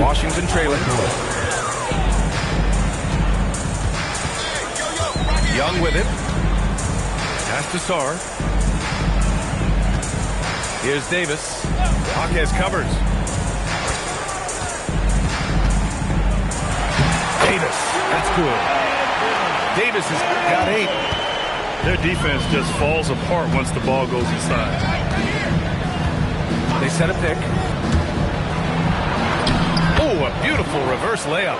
Washington trailing. Young with it. Pass to Sarr. Here's Davis. Jaquez covers. Davis. That's good. Davis has got 8. Their defense just falls apart once the ball goes inside. They set a pick. Oh, a beautiful reverse layup.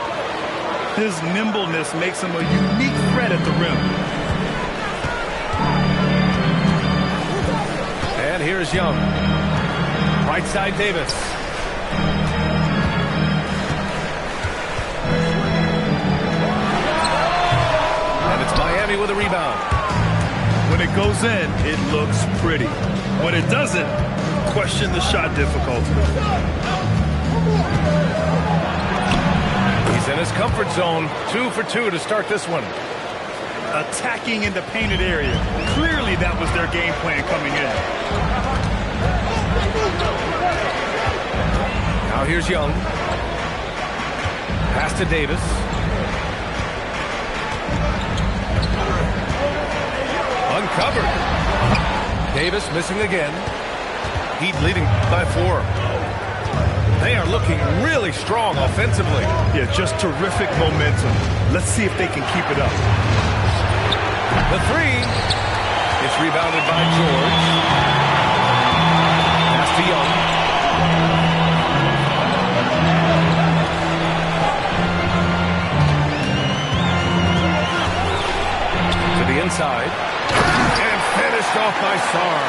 His nimbleness makes him a unique threat at the rim. And here's Young. Right side Davis. And it's Miami with a rebound. When it goes in, it looks pretty. When it doesn't, question the shot difficulty. He's in his comfort zone. 2 for 2 to start this one. Attacking in the painted area. Clearly that was their game plan coming in. Now here's Young. Pass to Davis. Uncovered. Davis missing again. Heat leading by 4. They are looking really strong offensively. Yeah, just terrific momentum. Let's see if they can keep it up. The 3. It's rebounded by George. Pass to Young. To the inside. And finished off by Sarr.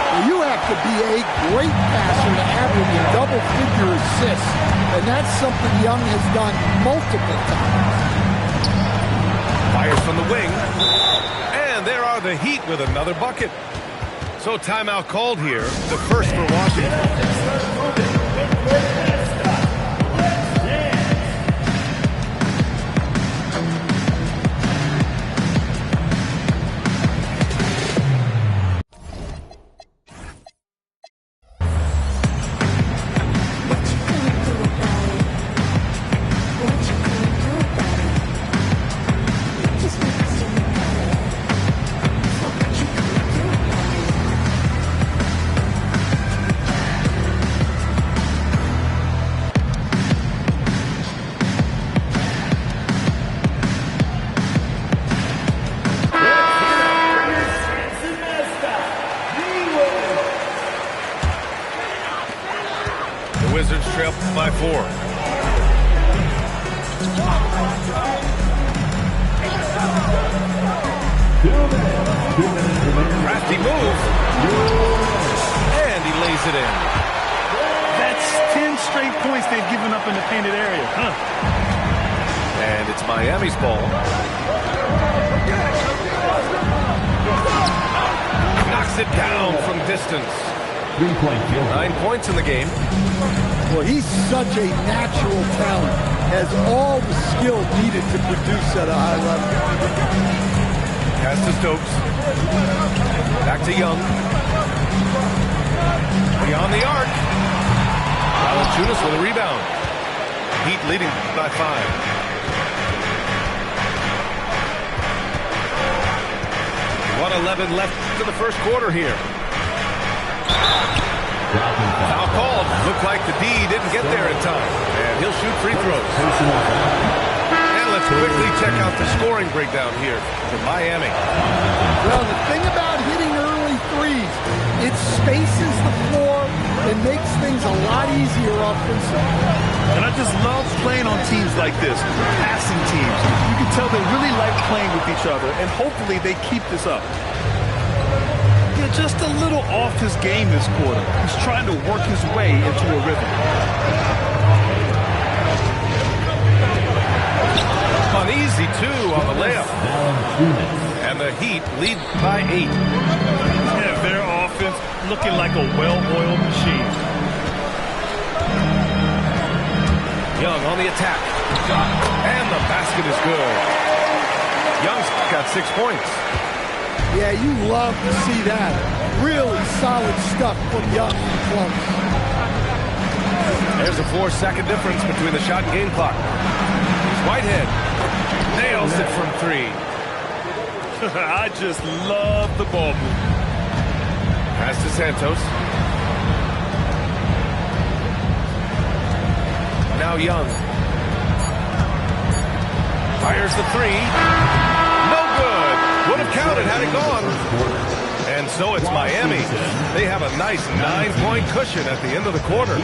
Well, you have to be a great passer to average a double-figure assists, and that's something Young has done multiple times. Fires from the wing. And there are the Heat with another bucket. So timeout called here. The first for Washington. Wizards trail by 4. Crafty move. And he lays it in. That's 10 straight points they've given up in the painted area. And it's Miami's ball. Knocks it down from distance. 3-point field. 9 points in the game. Well, he's such a natural talent, has all the skill needed to produce at a high level. Pass to Stokes. Back to Young. Beyond the arc. Valanciunas with a rebound. Heat leading by 5. .11 left to the first quarter here. Foul called. Looked like the D didn't get there in time. And he'll shoot free throws. And let's quickly check out the scoring breakdown here for Miami. Well, the thing about hitting early threes, it spaces the floor and makes things a lot easier offensively. And I just love playing on teams like this, passing teams. You can tell they really like playing with each other, and hopefully they keep this up. Yeah, just a little off his game this quarter. He's trying to work his way into a rhythm. Uneasy, too, on the layup. And the Heat lead by 8. Yeah, their offense looking like a well-oiled machine. Young on the attack. And the basket is good. Young's got 6 points. Yeah, you love to see that. Really solid stuff from Young and Close. There's a 4-second difference between the shot and game clock. Whitehead nails it from 3. I just love the ball movement. Pass to Santos. Now Young. Fires the 3. No good. Would have counted had it gone. And so it's Miami. They have a nice 9-point cushion at the end of the quarter.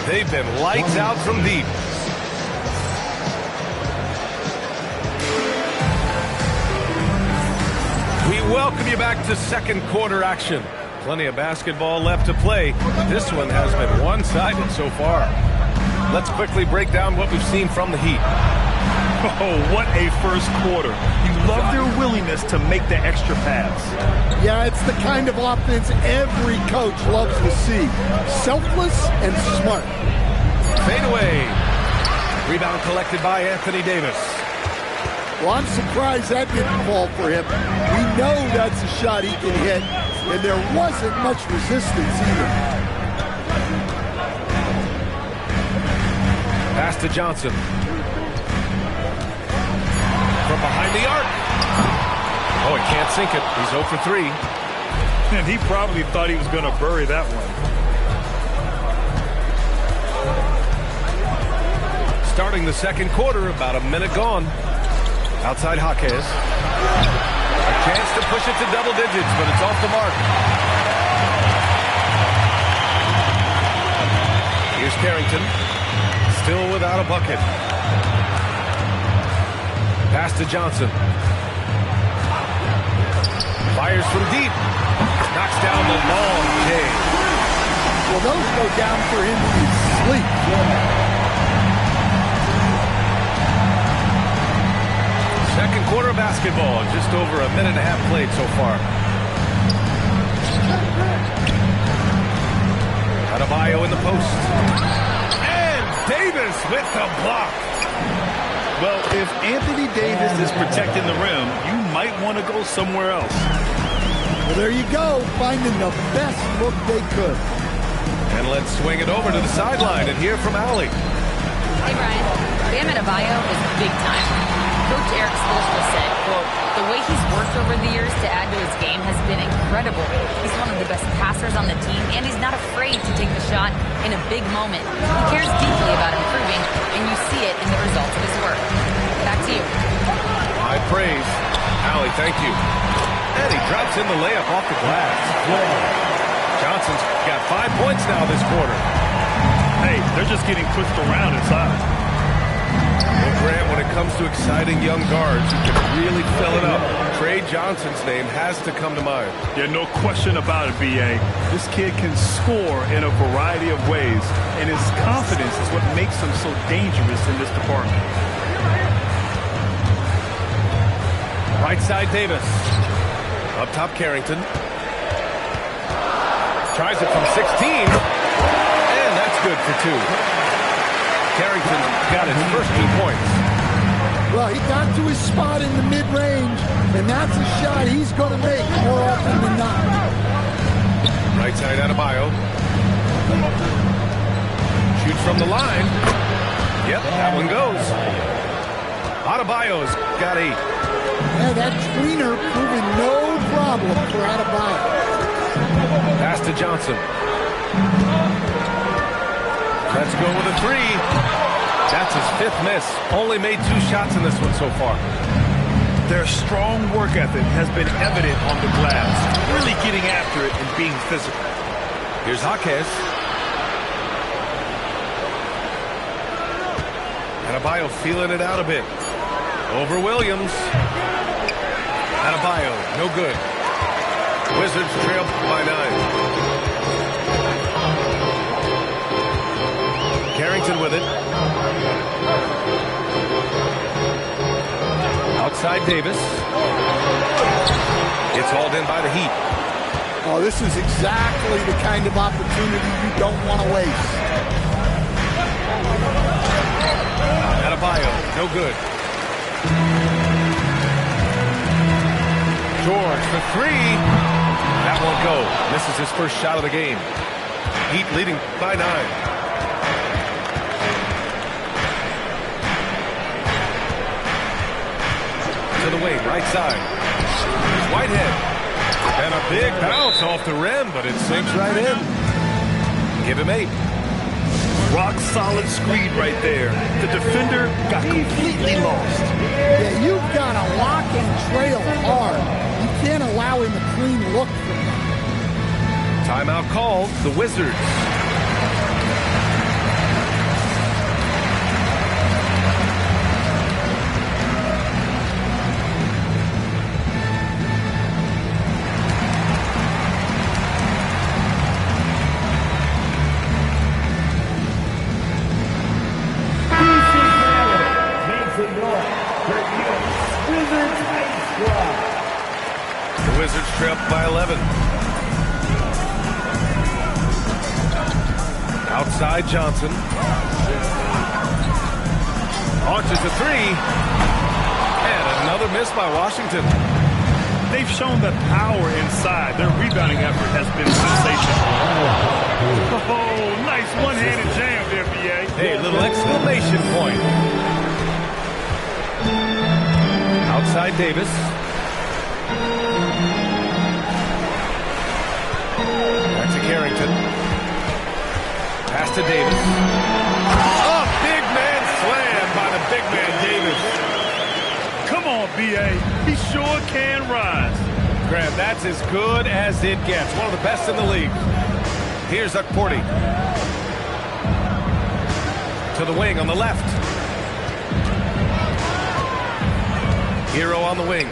They've been lights out from deep. We welcome you back to second quarter action. Plenty of basketball left to play. This one has been one-sided so far. Let's quickly break down what we've seen from the Heat. Oh, what a first quarter. You love their willingness to make the extra pass. Yeah, it's the kind of offense every coach loves to see. Selfless and smart. Fade away. Rebound collected by Anthony Davis. Well, I'm surprised that didn't fall for him. We know that's a shot he can hit, and there wasn't much resistance either. Pass to Johnson. From behind the arc. Oh, he can't sink it. He's 0 for 3. And he probably thought he was going to bury that one. Starting the second quarter, about a minute gone. Outside Jaquez. A chance to push it to double digits, but it's off the mark. Here's Carrington. Still without a bucket. Pass to Johnson. Fires from deep. Knocks down the long J. Well, those go down for him in his sleep. Second quarter basketball. Just over a minute and a half played so far. Adebayo in the post. And Davis with the block. Well, if Anthony Davis is protecting the rim, you might want to go somewhere else. Well, there you go, finding the best look they could. And let's swing it over to the sideline and hear from Allie. Hey, Brian. Bam Adebayo is big time. Coach Eric Spoelstra said, quote, the way he's worked over the years to add to his game has been incredible. He's one of the best passers on the team, and he's not afraid to take the shot in a big moment. He cares deeply about improving, and you see it in the results of his work. Back to you. High praise. Allie, thank you. And he drops in the layup off the glass. Johnson's got 5 points now this quarter. Hey, they're just getting pushed around inside. Well, Grant, when it comes to exciting young guards who can really fill it up, Trey Johnson's name has to come to mind. Yeah, no question about it, B.A. This kid can score in a variety of ways, and his confidence is what makes him so dangerous in this department. Right side, Davis. Up top, Carrington. Tries it from 16. And that's good for 2. Carrington got his first 2 points. Well, he got to his spot in the mid-range, and that's a shot he's going to make more often than not. Right side, Adebayo. Shoots from the line. Yep, that one goes. Adebayo's got 8. Yeah, that tweener proving no problem for Adebayo. Pass to Johnson. Let's go with a 3. That's his 5th miss. Only made 2 shots in this one so far. Their strong work ethic has been evident on the glass, really getting after it and being physical. Here's Jaquez. Adebayo feeling it out a bit. Over Williams. Adebayo, no good. Wizards trail by 9. Carrington with it. Outside Davis. It's hauled in by the Heat. Oh, this is exactly the kind of opportunity you don't want to waste. Adebayo, no good. George for 3. That won't go. Misses his first shot of the game. Heat leading by 9. to the wing, right side. Here's Whitehead. And a big bounce off the rim, but it sinks right in. Give him 8. Rock solid screed right there. The defender got completely lost. Yeah, you've got to lock and trail hard. You can't allow him a clean look from that. Timeout called, the Wizards. The Wizards trip by 11. Outside Johnson. Launches a 3. And another miss by Washington. They've shown that power inside. Their rebounding effort has been sensational. Oh, nice one-handed jam there, B.A. Hey, little exclamation point. Outside Davis. Back to Carrington. Pass to Davis. Oh, big man slam by the big man Davis. Come on, B.A. He sure can rise. Graham, that's as good as it gets. One of the best in the league. Here's Okporti. To the wing on the left. Hero on the wing.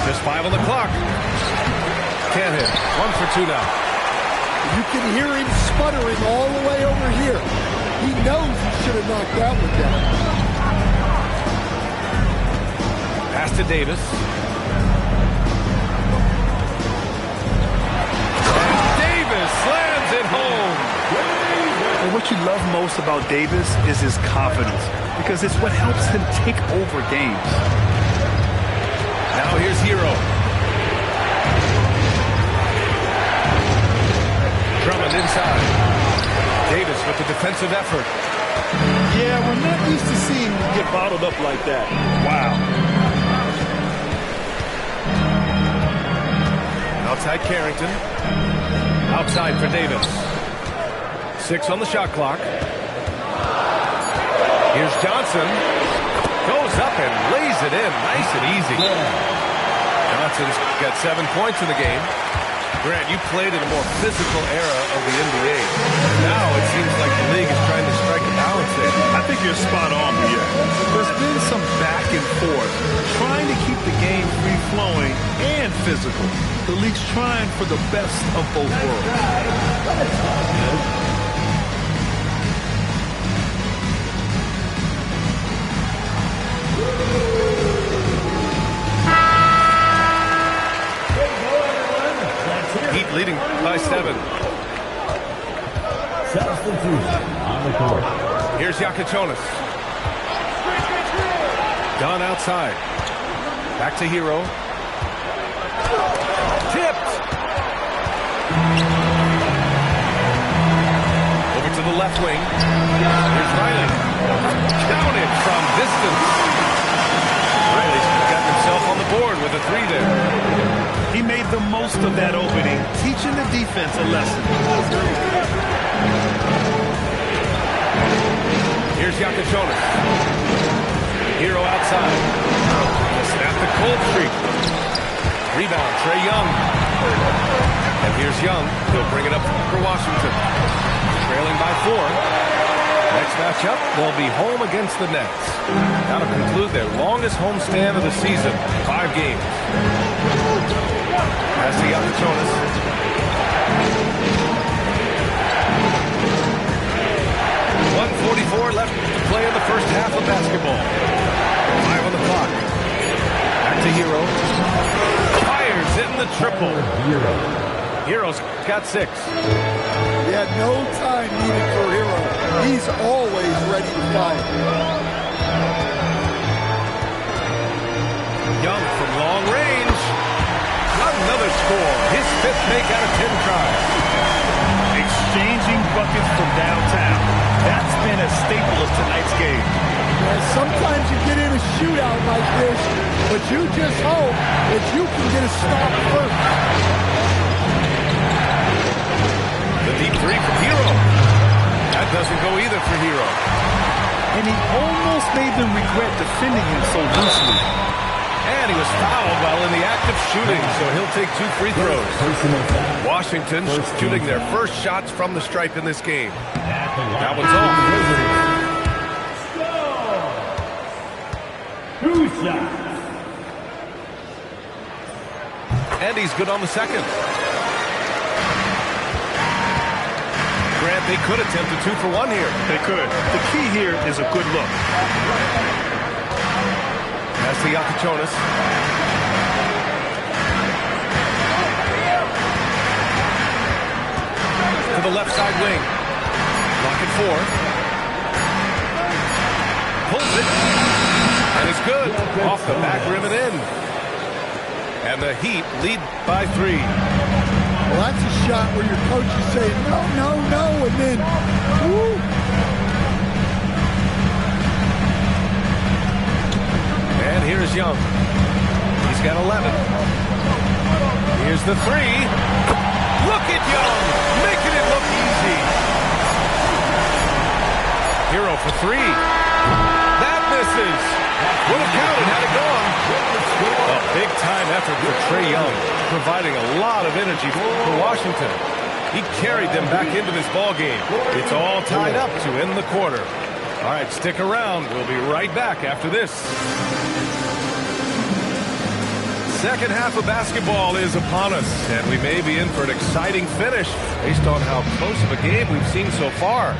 Just 5 on the clock. Can't hit. 1 for 2 now. You can hear him sputtering all the way over here. He knows he should have knocked out with that. Pass to Davis. And Davis slams it home. And what you love most about Davis is his confidence, because it's what helps him take over games. Now here's Hero. Drummond inside. Davis with the defensive effort. Yeah, we're not used to seeing him get bottled up like that. Wow. Outside Carrington. Outside for Davis. 6 on the shot clock. Here's Johnson. Goes up and lays it in. Nice and easy. Johnson's got 7 points in the game. Grant, you played in a more physical era of the NBA. Now it seems like the league is trying to strike a balance there. I think you're spot on, Pierre. There's been some back and forth, trying to keep the game free-flowing and physical. The league's trying for the best of both worlds. Heat leading by 7. Substitution on the court. Here's Yakichonis. Dunn outside. Back to Hero. Tipped. Over to the left wing. Here's Riley. Counted from distance. Riley's got himself on the board with a 3 there. He made the most of that opening, teaching the defense a lesson. Here's Yakichonis. Hero outside. Snap the cold streak. Rebound, Trae Young. And here's Young. He'll bring it up for Washington. Trailing by 4. Next matchup, they'll be home against the Nets. That'll conclude their longest homestand of the season, 5 games. Pass to Yakichonis. 1:44 left to play in the first half of basketball. 5 on the clock. Back to Hero. Fires in the triple. Hero's got 6. He had no time needed for Hero. He's always ready to fire. Young from long range. Another score. His 5th make out of 10 tries. Exchanging buckets from downtown. That's been a staple of tonight's game. Yes, sometimes you get in a shootout like this, but you just hope that you can get a stop first. The deep three from Hero. That doesn't go either for Hero. And he almost made them regret defending him so loosely. And he was fouled while in the act of shooting, so he'll take 2 free throws. Washington shooting their first shots from the stripe in this game. That one's off. 2 shots. And he's good on the second. Grant, they could attempt a 2 for 1 here. They could. The key here is a good look. That's the Yakachonis. To the left side wing. Lock it 4. Pulls it. And it's good. Off the back rim and in. And the Heat lead by 3. Well, that's a shot where your coach is saying, no, no, no, and then, woo. And here's Young. He's got 11. Here's the 3. Look at Young, making it look easy. Hero for 3. That misses. Would have counted had it gone. A big-time effort for Trae Young, providing a lot of energy for Washington. He carried them back into this ball game. It's all tied up to end the quarter. All right, stick around. We'll be right back after this. Second half of basketball is upon us, and we may be in for an exciting finish based on how close of a game we've seen so far.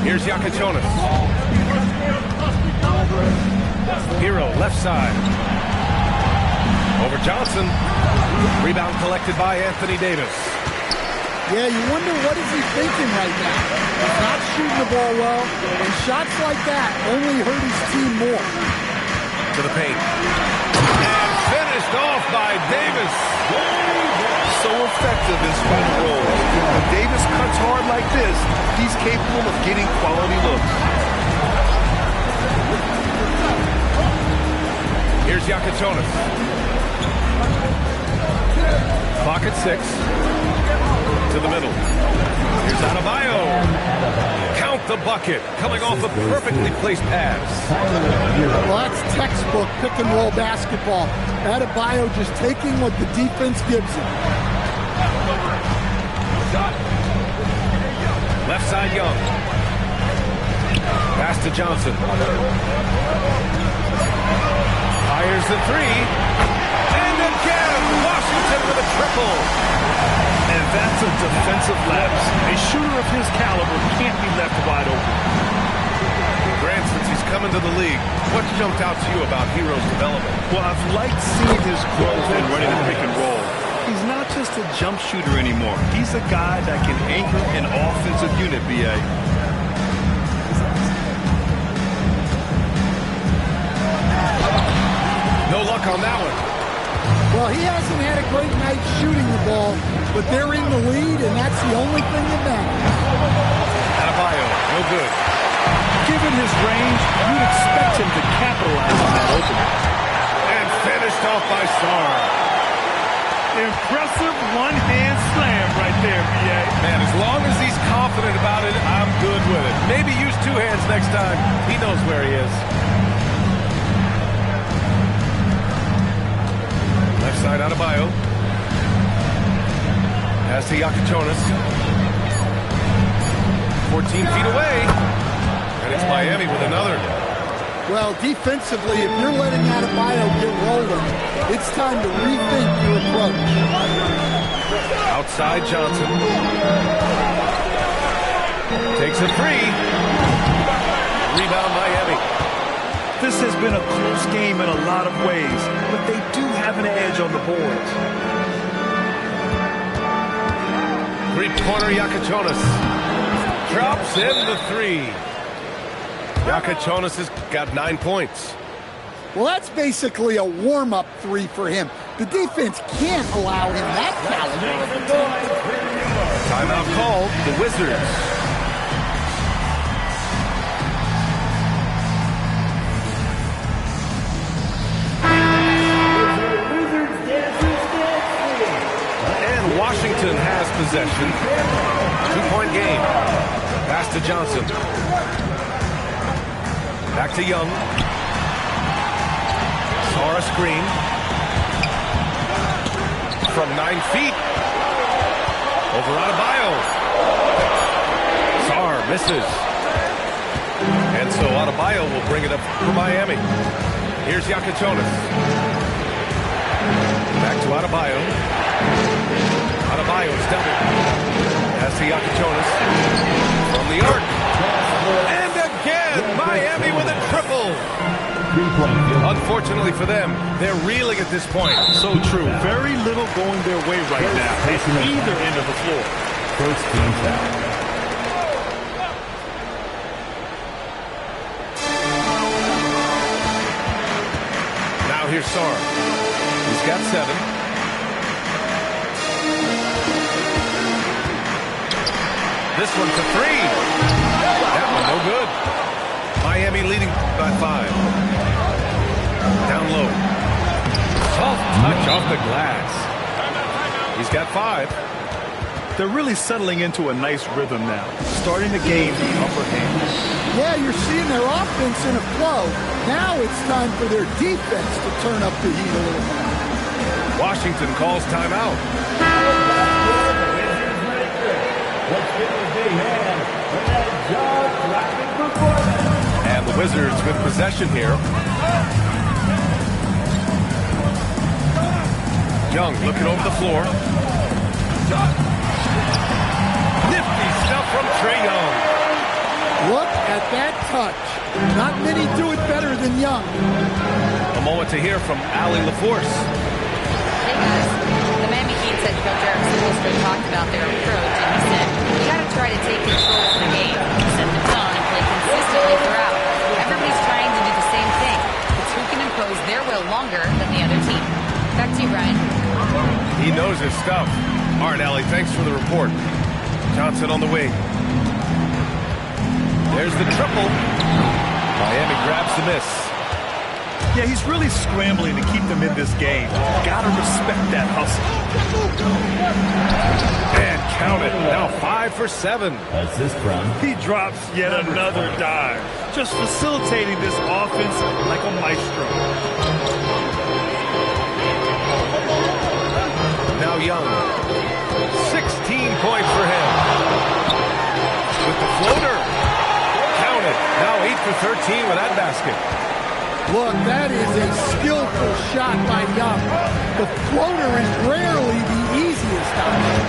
Here's Yakachonis. Hero, left side. Over Johnson. Rebound collected by Anthony Davis. Yeah, you wonder what is he thinking right now. He's not shooting the ball well, and shots like that only hurt his team more. To the paint. And finished off by Davis. So effective in spot roll. When Davis cuts hard like this, he's capable of getting quality looks. Here's Yakachonis. Clock at 6. To the middle. Here's Adebayo. Count the bucket. Coming off a perfectly placed pass. Well, that's textbook pick and roll basketball. Adebayo just taking what the defense gives him. Left side Young. Pass to Johnson. Fires the 3. And again, Washington with a triple. And that's a defensive lapse. A shooter of his caliber can't be left wide open. Grant, since he's come into the league, what jumped out to you about Hero's development? Well, I've liked seeing his growth in running the pick and roll. He's not just a jump shooter anymore. He's a guy that can anchor an offensive unit, B.A. No luck on that one. Well, he hasn't had a great night shooting the ball, but they're in the lead, and that's the only thing that matters. Adebayo, no good. Given his range, you'd expect him to capitalize on that opening. And finished off by Sarr. Impressive one-hand slam right there, B.A. Man, as long as he's confident about it, I'm good with it. Maybe use 2 hands next time. He knows where he is. Left side Adebayo. Pass to Yakachonis. 14 feet away. And it's Miami with another. Well, defensively, if you're letting Adebayo get rolling, it's time to rethink your approach. Outside Johnson. Takes a 3. Rebound Miami. This has been a close game in a lot of ways, but they do have an edge on the boards. Three-pointer Yakachonis. Drops in the 3. Yakachonis has got 9 points. Well, that's basically a warm-up 3 for him. The defense can't allow him that caliber. Timeout called. The Wizards. Washington has possession. 2-point game. Pass to Johnson. Back to Young. Sara screen. From 9 feet. Over Adebayo. Sar misses. And so Adebayo will bring it up for Miami. Here's Iaquinconis. Back to Adebayo. Adebayo's double. Pass to Iaquinconis. From the arc. And again, Miami with a triple. Unfortunately for them, they're reeling at this point. So true. Very little going their way right now at either end of the floor. First team foul. Now here's Sar. He's got 7. This one for 3. That one no good. Miami leading by 5. Down low. Soft touch off the glass. He's got 5. They're really settling into a nice rhythm now, starting to gain the upper hand. Yeah, you're seeing their offense in a flow. Now it's time for their defense to turn up the heat a little more. Washington calls timeout. And the Wizards with possession here. Young looking over the floor. Nifty stuff from Trae Young. Look at that touch. Not many do it better than Young. A moment to hear from Allie LaForce. Hey guys, the Miami Heat said Coach Eric Spoelstra talked about their approach, and he said, "We got to try to take control of the game, set the tone, and play consistently throughout. Everybody's trying to do the same thing. It's who can impose their will longer than the other team." Back to you, Brian. He knows his stuff. All right, Allie, thanks for the report. Johnson on the wing. There's the triple. Miami grabs the miss. Yeah, he's really scrambling to keep them in this game. Gotta respect that hustle. And count it. Now 5 for 7. Assist from. He drops yet another dive. Just facilitating this offense like a maestro. Now Young. 16 points for him. With the floater. Count it. Now 8 for 13 with that basket. Look, that is a skillful shot by Young. The floater is rarely the easiest option.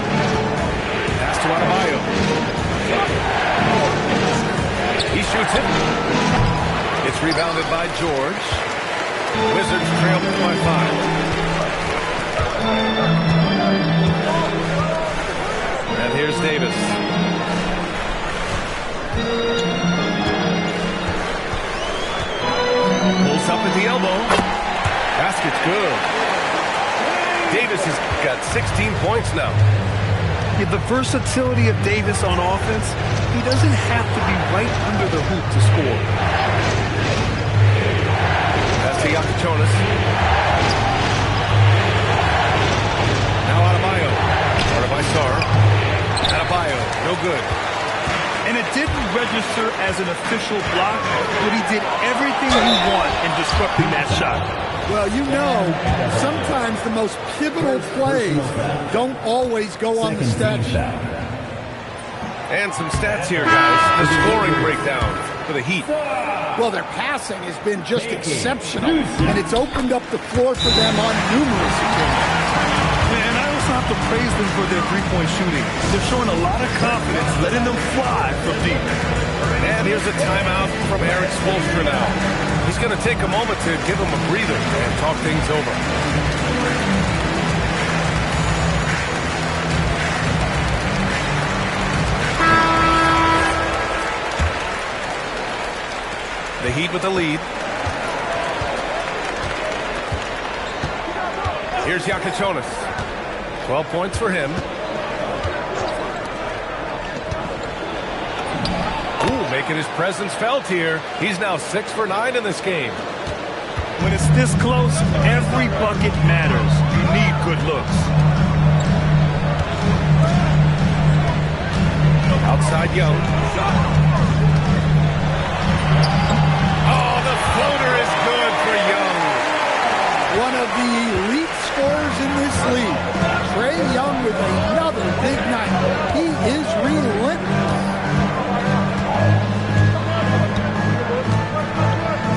Pass to Adebayo. He shoots it. It's rebounded by George. Wizards trail by 5. And here's Davis. Pulls up at the elbow. Basket's good. Davis has got 16 points now. Yeah, the versatility of Davis on offense, he doesn't have to be right under the hoop to score. That's to Iaquinconis. Now Adebayo. Guarded by Sar. Adebayo, no good. And it didn't register as an official block, but he did everything he wanted in disrupting that shot. Well, you know, sometimes the most pivotal plays don't always go on the stat sheet. And some stats here, guys. The scoring breakdown for the Heat. Well, their passing has been just exceptional, and it's opened up the floor for them on numerous occasions. And I also have to praise them for their three-point shooting. They're showing a lot of confidence, letting them fly from deep. And here's a timeout from Eric Spoelstra now. He's going to take a moment to give him a breather and talk things over. The Heat with the lead. Here's Iaquinconis. 12 points for him. Ooh, making his presence felt here. He's now 6 for 9 in this game. When it's this close, every bucket matters. You need good looks. Young. Oh, the floater is good for Young. One of the elite scorers in this league. Trae Young with another big night. He is relentless.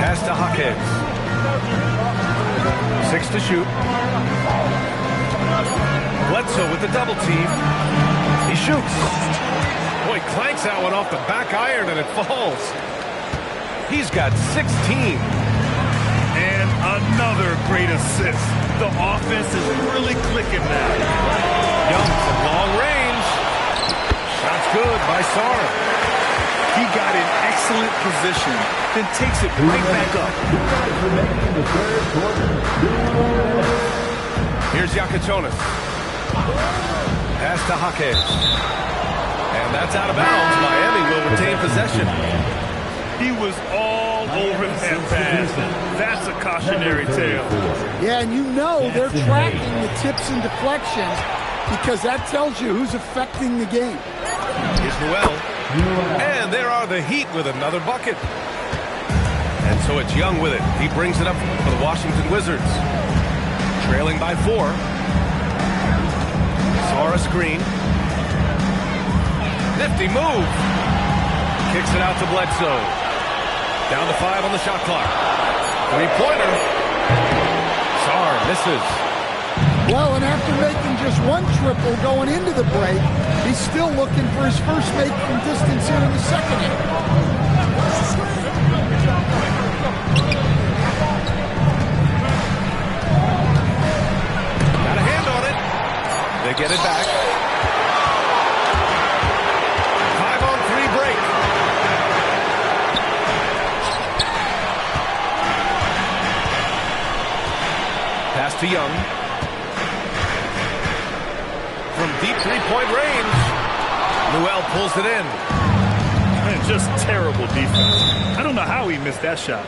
Pass to Hawkins. 6 to shoot. Bledsoe with the double team. He shoots. Boy, clanks that one off the back iron and it falls. He's got 16. And another great assist. The offense is really clicking now. Young from long range. Shot's good by Sara. He got in excellent position, then takes it right back up. Here's Yakatonis. Pass to Hawkins. And that's out of bounds. Miami will retain possession. He was all over that pass. That's a cautionary tale. Yeah, and you know they're tracking the tips and deflections because that tells you who's affecting the game. Here's Noel. And there are the Heat with another bucket. And so it's Young with it. He brings it up for the Washington Wizards. Trailing by 4. Sara screen. Nifty move. Kicks it out to Bledsoe. Down to 5 on the shot clock. Three-pointer. Sara misses. Well, and after making just one triple going into the break, he's still looking for his first make from distance here in the second inning. Got a hand on it. They get it back. 5-on-3 break. Pass to Young. From deep three-point range. Noel pulls it in. Man, just terrible defense. I don't know how he missed that shot.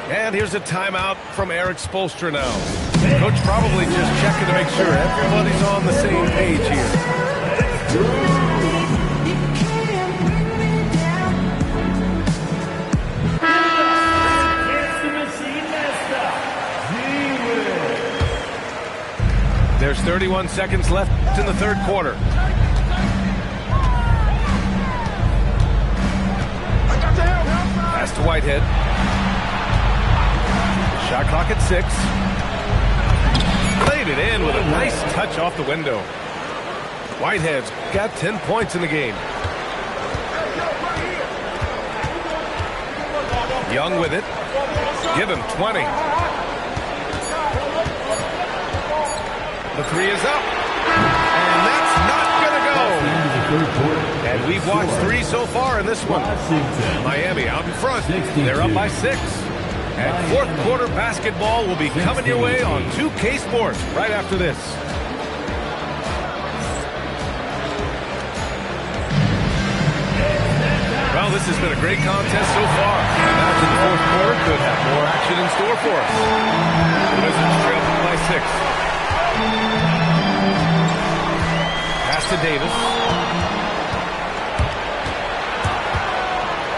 And here's a timeout from Eric Spoelstra now. Coach probably just checking to make sure everybody's on the same page here. There's 31 seconds left in the third quarter. Pass to Whitehead. Shot clock at 6. Played it in with a nice touch off the window. Whitehead's got 10 points in the game. Young with it. Give him 20. The 3 is up. And that's not going to go. And we've watched 3 so far in this one. Miami out in front. They're up by 6. And fourth quarter basketball will be coming your way on 2K Sports right after this. Well, this has been a great contest so far. Imagine the fourth quarter could have more action in store for us. The Wizards trail by 6. Pass to Davis.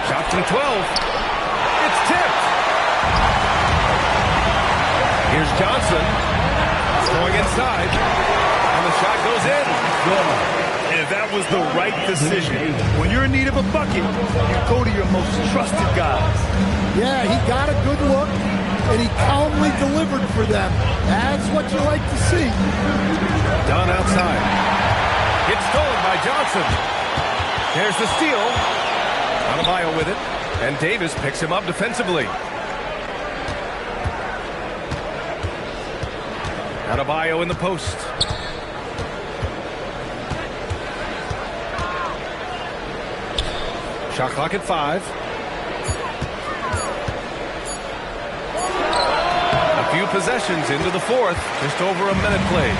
Shot from 12. It's tipped. Here's Johnson. Going inside. And the shot goes in. And that was the right decision. When you're in need of a bucket, you go to your most trusted guys. Yeah, he got a good look, and he calmly delivered for them. That's what you like to see. Dunn outside. It's stolen by Johnson. There's the steal. Adebayo with it. And Davis picks him up defensively. Adebayo in the post. Shot clock at 5. A few possessions into the fourth. Just over a minute played.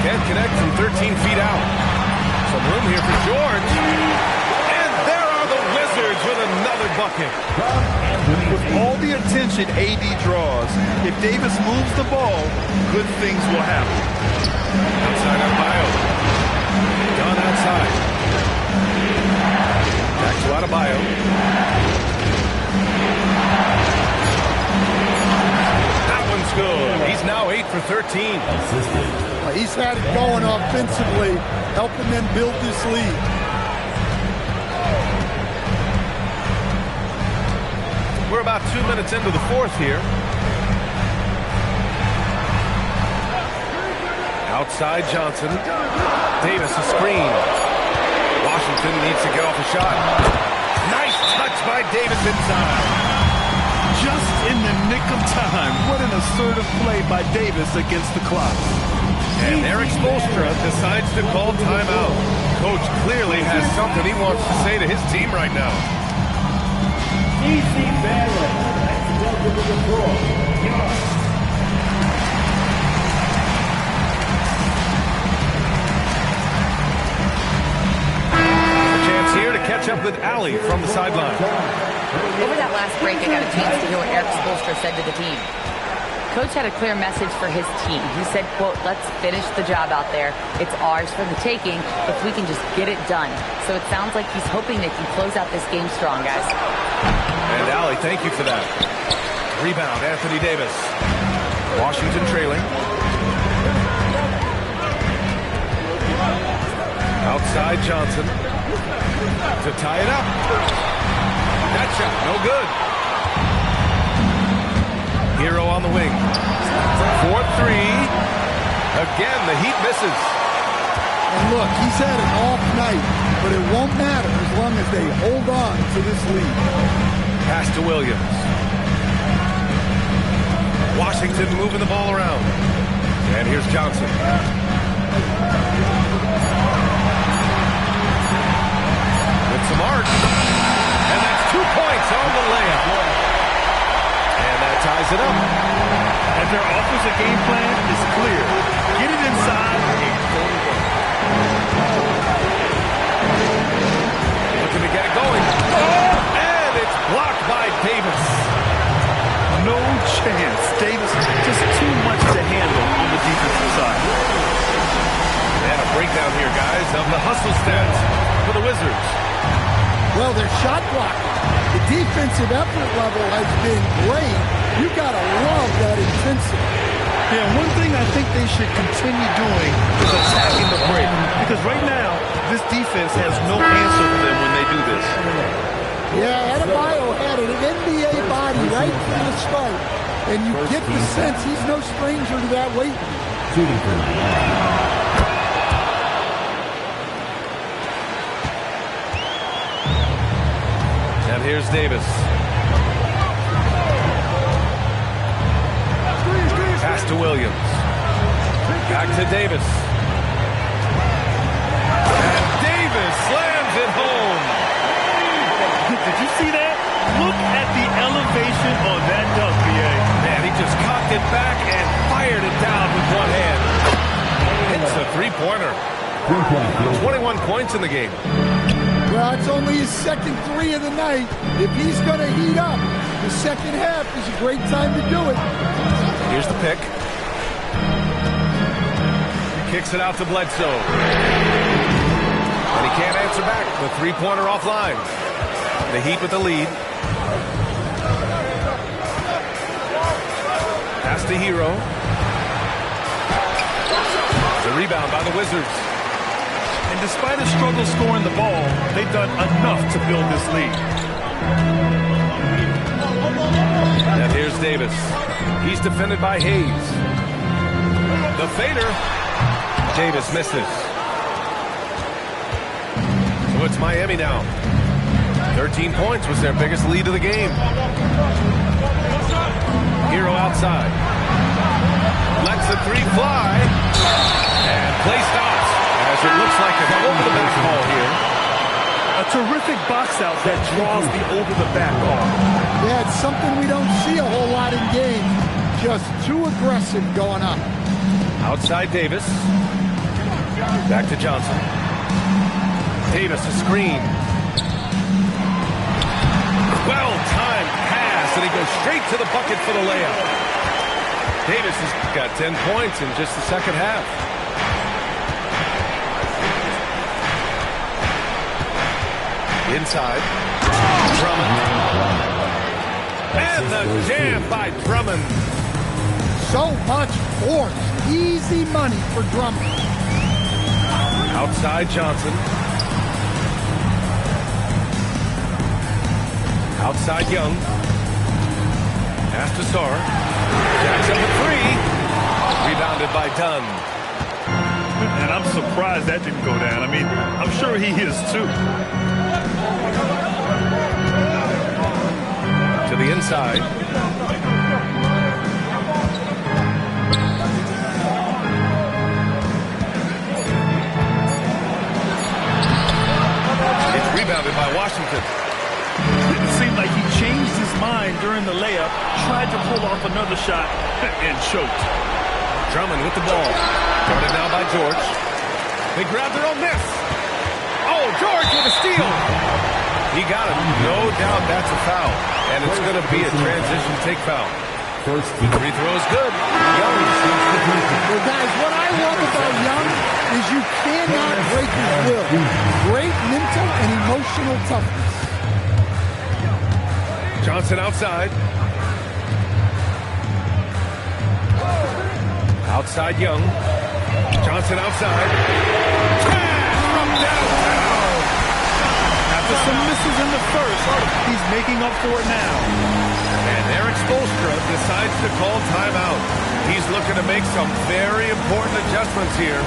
Can't connect from 13 feet out. Some room here for George. And there are the Wizards with another bucket. With all the attention AD draws, if Davis moves the ball, good things will happen. Outside Adebayo. Dunn outside. Adebayo. That one's good. He's now 8 for 13. He's had it going offensively, helping them build this lead. We're about 2 minutes into the fourth here. Outside Johnson. Davis a screen. Washington needs to get off a shot. Nice touch by Davis inside. Just in the nick of time. What an assertive play by Davis against the clock. And Eric Spoelstra decides to call timeout. Coach clearly has something he wants to say to his team right now. DC Baylor. That's the Here to catch up with Allie from the sideline. Over that last break, I got a chance to hear what Eric Spoelstra said to the team. Coach had a clear message for his team. He said, quote, let's finish the job out there. It's ours for the taking if we can just get it done. So it sounds like he's hoping they can close out this game strong, guys. And Allie, thank you for that. Rebound, Anthony Davis. Washington trailing. Outside Johnson. To tie it up. That shot, no good. Hero on the wing. 4-3. Again, the Heat misses. And look, he's had an off night, but it won't matter as long as they hold on to this lead. Pass to Williams. Washington moving the ball around. And here's Johnson. Some arc, and that's 2 points on the layup. And that ties it up. And their offensive game plan is clear. Get it inside and go to work. Looking to get it going. Oh, and it's blocked by Davis. No chance. Davis just too much to handle on the defensive side. And a breakdown here, guys, of the hustle stats for the Wizards. Well, they're shot blocking. The defensive effort level has been great. You got to love that intensity. Yeah, one thing I think they should continue doing is attacking the break. Because right now, this defense has no answer for them when they do this. Yeah, Adebayo had an NBA body right from the start. And you get the sense he's no stranger to that weight. And here's Davis. Pass to Williams. Back to Davis. And Davis slams it home. Did you see that? Look at the elevation on that dunk, B.A. Man, he just cocked it back and fired it down with one hand. It's a three-pointer. 21 points in the game. Well, it's only his second three of the night. If he's going to heat up, the second half is a great time to do it. Here's the pick. He kicks it out to Bledsoe. And he can't answer back. The three-pointer offline. The Heat with the lead. Pass to Hero. The rebound by the Wizards. And despite a struggle scoring the ball, they've done enough to build this lead. And here's Davis. He's defended by Hayes. The fader. Davis misses. So it's Miami now. 13 points was their biggest lead of the game. Hero outside. Lets the three fly. And play stops. As it looks like an over-the-back call here. A terrific box out that draws the over-the-back off. Yeah, it's something we don't see a whole lot in games. Just too aggressive going up. Outside Davis. Back to Johnson. Davis a screen. Well-timed pass, and he goes straight to the bucket for the layup. Davis has got 10 points in just the second half. Inside. Drummond. And the jam by Drummond. So much force. Easy money for Drummond. Outside Johnson. Outside Young. Pass to Sarr. Jacks up a three. Rebounded by Dunn. And I'm surprised that didn't go down. I mean, I'm sure he is too. To the inside. It's rebounded by Washington. It seemed like he changed his mind during the layup, tried to pull off another shot, and choked. Drummond with the ball. Guarded now by George. They grab their own miss. Oh, George with a steal. He got it. No doubt that's a foul. And it's going to be a transition take foul. First free throw is good. Young. Well, guys, what I love about Young is you cannot break his will. Great mental and emotional toughness. Johnson outside. Outside Young. Johnson outside. Smash from downtown. After some misses in the first, he's making up for it now. And Eric Spoelstra decides to call timeout. He's looking to make some very important adjustments here.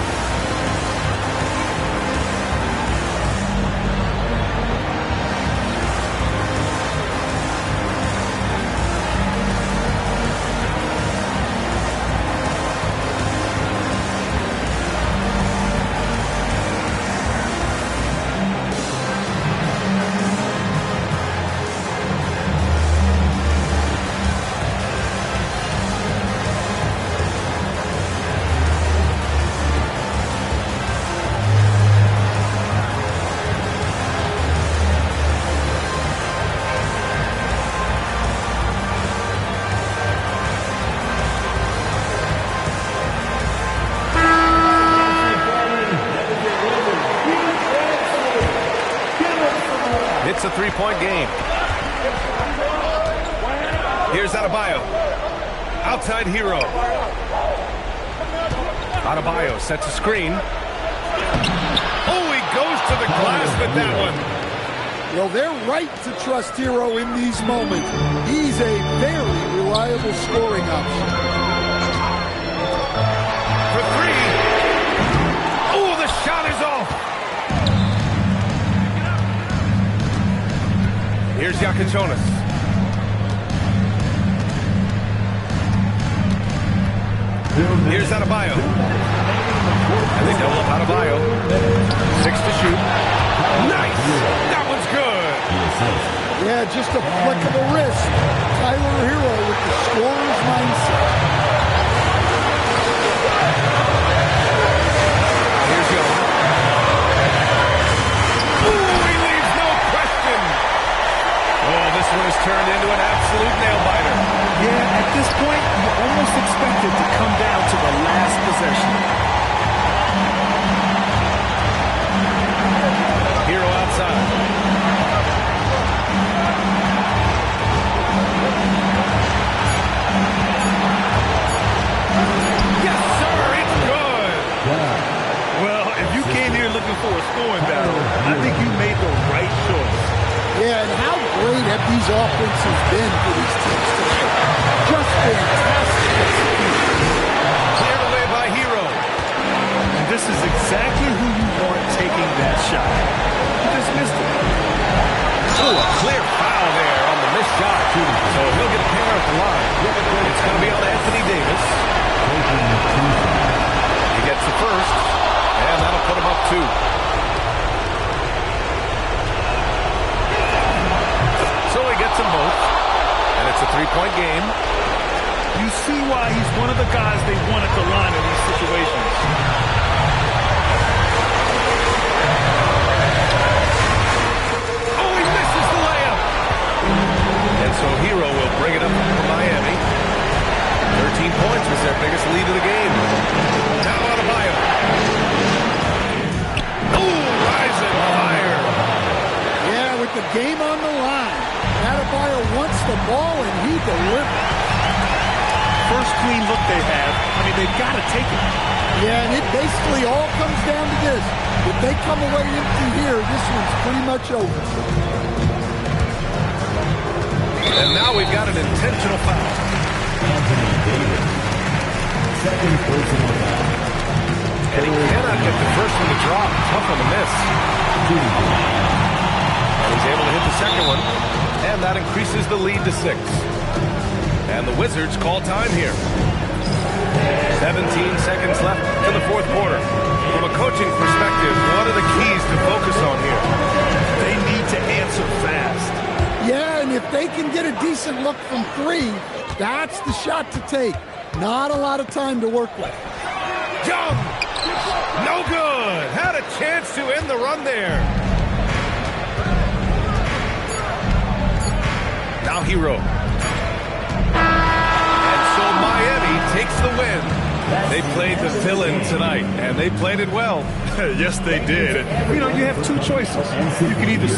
It's a three-point game. Here's Adebayo. Outside Hero. Adebayo sets a screen. Oh, he goes to the glass with that one. Well, they're right to trust Hero in these moments. He's a very reliable scoring option. For three. Oh, the shot is off. Here's Yakinonis. Here's Adebayo. And they double up Adebayo. 6 to shoot. Nice! That one's good! Yeah, just a flick of the wrist. Tyler Hero with the scorer's mindset. Here's Young. Ooh, he leaves no question! Oh, this one is turned into an absolute nail-biter. Yeah, at this point, you almost expect it to come down to the last possession. Hero outside. Yes, sir, it's good. Well, if you came here looking for a scoring battle, I think you made the right choice. Yeah, and how great have these offenses been for these teams tonight? Just fantastic execution. Cleared away by Hero. And this is exactly who you want taking that shot. You just missed it. Oh, a clear foul there on the missed shot. So he'll get a pair at the line. It's going to be on Anthony Davis. He gets the first, and that'll put him up 2. So he gets them both, and it's a three-point game. You see why he's one of the guys they want at the line in these situations. Oh, he misses the layup. And so Hero will bring it up for Miami. 13 points was their biggest lead of the game. Now Adebayo. Oh, rising fire. Yeah, with game on the line. Adebayo wants the ball, and he delivers. First clean look they have. I mean, they've got to take it. Yeah, and it basically all comes down to this. If they come away empty here, this one's pretty much over. And now we've got an intentional foul. Anthony Davis. Second personal foul. And he cannot get the first one to drop. Tough on the miss. And he's able to hit the second one. And that increases the lead to 6. And the Wizards call time here. 17 seconds left in the fourth quarter. From a coaching perspective, what are the keys to focus on here? They need to answer fast. Yeah, and if they can get a decent look from 3, that's the shot to take. Not a lot of time to work with. Young! No good! Had a chance to end the run there. Now Hero. And so Miami takes the win. They played the villain tonight, and they played it well. Yes, they did. You know, you have two choices. You can either